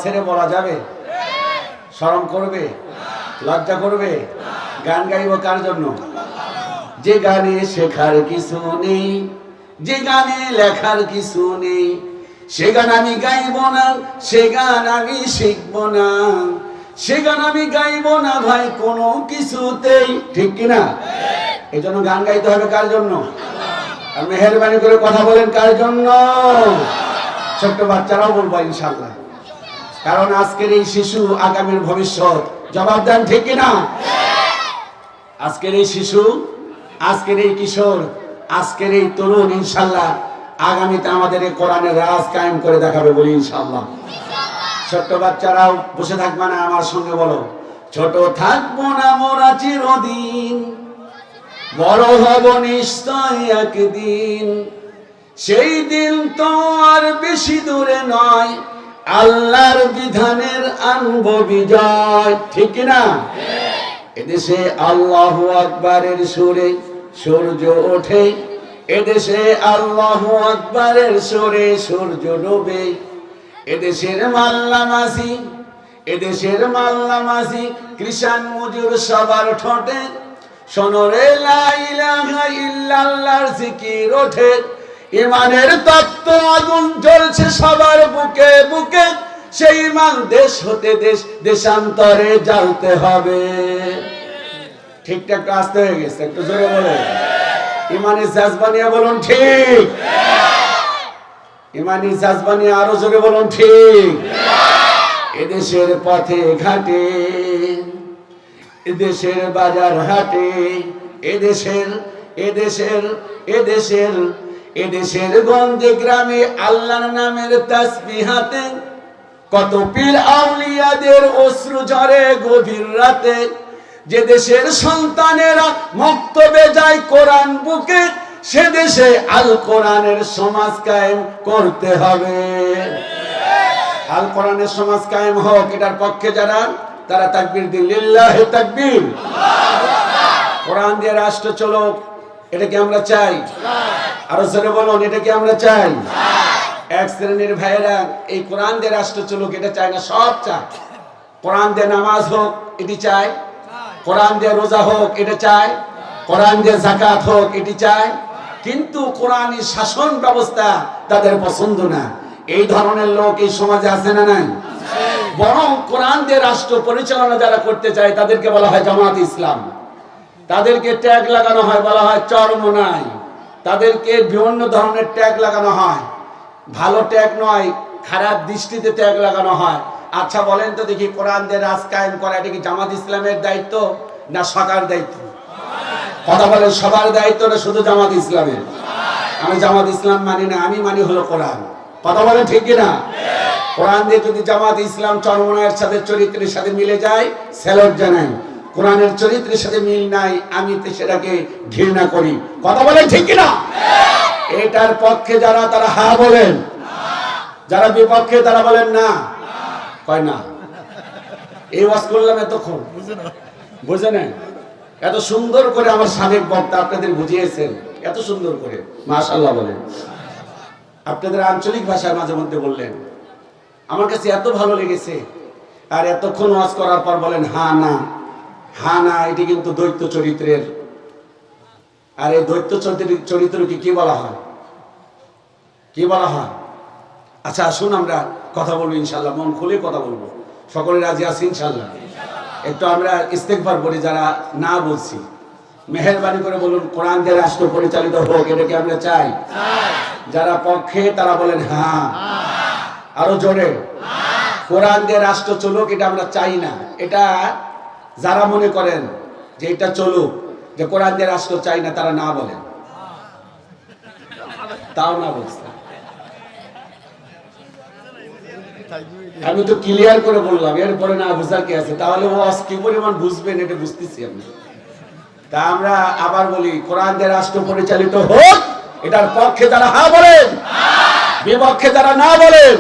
ছেড়ে বলা যাবে? শরম করবে? লজ্জা করবে? গান গাইব কার জন্য? যে গানে শেখার কিছু নেই, যে গানে লেখার কিছু নেই, সে গান আমি গাইব না, সে গান আমি শিখব না, সে গান আমি গাইব না ভাই কোনো কিছুতেই। ঠিক কিনা? এই জন্য গান গাইতে হবে কার জন্য? আর মেহেরবানি করে কথা বলেন কার জন্য? ছোট্ট বাচ্চারাও বলবো ইনশাআল্লাহ, কারণ আজকের এই শিশু আগামীর ভবিষ্যৎ। জবাব দেন ঠিক কিনা? আজকের এই শিশু, আজকের এই কিশোর, আজকের এই তরুণ ইনশাআল্লাহ আগামীতে আমাদের এই কোরআনের রাজ কায়েম করে দেখাবে বলি ইনশাআল্লাহ। ছোট্ট বাচ্চারাও বসে থাকবে না, আমার সঙ্গে বলো, ছোট থাকবো না মোরা চিরদিন, বড় হব নিশ্চয় একদিন, সেই দিন তো আর বেশি দূরে নয়, আল্লাহর বিধানের আনবো বিজয়। ঠিক না? এদেশে আল্লাহু আকবারের সুরে সূর্য ওঠে, এদেশে আল্লাহু আকবারের সুরে সূর্য ডোবে, এদেশের মাল্লা মাঝি, এদেশের মাল্লা মাঝি, কৃষাণ মজুর সবার ঠোঁটে শোনরে লা ইলাহা ইল্লাল্লাহর জিকির ওঠে, ইমানের তত্ত্ব আগুন জ্বলছে সবার বুকে বুকে, সেই ইমান দেশ হতে দেশ দেশান্তরে জ্বালতে হবে। ঠিকঠাক আসতে হয়ে গেছে, একটু জোরে বলে ইমানি জাজবানিয়া বলুন ঠিক, ইমানি জাজবানিয়া আরো জোরে বলুন ঠিক। এদেশের পথে ঘাটে, এদেশের বাজার হাটে, এদেশের এদেশের এদেশের এদেশের গঞ্জে গ্রামে আল্লাহর নামের তাসবিহ হাতে, কত পীর আউলিয়াদের অশ্রু ঝরে গভীর রাতে, যে দেশের সন্তানেরা মক্তবে যায় কোরআন বুকে, সে দেশে আল কোরআনের সমাজ কায়েম করতে হবে। আল কোরআনের সমাজ কায়েম হোক, এটার পক্ষে যারা, তারা তাকবীর দিন, লিল্লাহি তাকবীর। কোরআন দিয়ে রাষ্ট্র চলুক, এটা কি আমরা চাই? আরো জোরে বলুন, এটা কি আমরা চাই? এক শ্রেণীর ভাইয়েরা এই কোরআন দিয়ে রাষ্ট্র চলুক এটা চায় না, সব চায়। কোরআন দিয়ে নামাজ হোক এটি চায়, কোরআন দিয়ে রোজা হোক এটা চায়, কোরআন দিয়ে যাকাত হোক এটি চায়, কিন্তু কোরআনী শাসন ব্যবস্থা তাদের পছন্দ না। এই ধরনের লোক এই সমাজে আছে না নাই? বরং কোরআন দিয়ে রাষ্ট্র পরিচালনা যারা করতে চায় তাদেরকে বলা হয় জামাত ইসলাম, তাদেরকে ট্যাগ লাগানো হয়, বলা হয় চরমনাই, তাদেরকে বিভিন্ন ধরনের ট্যাগ লাগানো হয়, ভালো ট্যাগ নয়, খারাপ দৃষ্টিতে ট্যাগ লাগানো হয়। আচ্ছা বলেন তো দেখি, কোরআন দিয়ে রাজ কায়েম করা এটা কি জামাত ইসলামের দায়িত্ব না সরকার দায়িত্ব? কথা বলেন, সবার দায়িত্ব না শুধু জামাত ইসলামের? আমি জামাত ইসলাম মানি না, আমি মানি হলো কোরআন। কথা বলেন ঠিক কিনা? কোরআন দিয়ে যদি জামাত ইসলাম চরমনায়ের সাথে চরিত্রের সাথে মিলে যায় স্যালুট জানাই, কোরআনের চরিত্রের সাথে মিল নাই আমি সেটাকে ঘৃণা করি। কথা বলেন ঠিক কিনা? এটার পক্ষে যারা তারা হা বলেন, যারা বিপক্ষে তারা বলেন না। কয় না। এই ওয়াজ করলাম এতক্ষণ, বুঝে নেন, এত সুন্দর করে আমার সাবেক বক্তা আপনাদের বুঝিয়েছেন, এত সুন্দর করে মাশাআল্লাহ বলেন, আপনাদের আঞ্চলিক ভাষায় মাঝে মধ্যে বললেন, আমার কাছে এত ভালো লেগেছে। আর এতক্ষণ ওয়াজ করার পর বলেন হা না, হা না, এটি কিন্তু দৈত্য চরিত্রের। আর এই দৈত্য চরিত্রকে কি বলা হয়? কি বলা হয়? আচ্ছা আসুন আমরা কথা বলবো ইনশাআল্লাহ, মন খুলে কথা বলবো, সকলে রাজি আছি ইনশাআল্লাহ। একটু আমরা ইস্তেগফার করি যারা না বলছি, মেহেরবানি করে বলুন কোরআন দিয়ে রাষ্ট্র পরিচালিত হোক এটা কি আমরা চাই? যারা পক্ষে তারা বলেন হ্যাঁ, আরো জোরে, কোরআন দিয়ে রাষ্ট্র চলুক এটা আমরা চাই না। এটা যারা মনে করেন যে এটা চলুক, যে কোরআন দিয়ে রাষ্ট্র চাই না, তারা না বলেন, তাও না বলছে। আমি তো ক্লিয়ার করে বললাম, এরপরে না বুঝার কি আছে? তাহলে ও কি পরিমাণ বুঝবেন এটা বুঝতেছি আমি। তা আমরা আবার বলি কোরআন দিয়ে রাষ্ট্র পরিচালিত হোক, এটার পক্ষে যারা হ্যাঁ বলেন, বিপক্ষে যারা না বলেন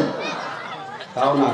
তাও না।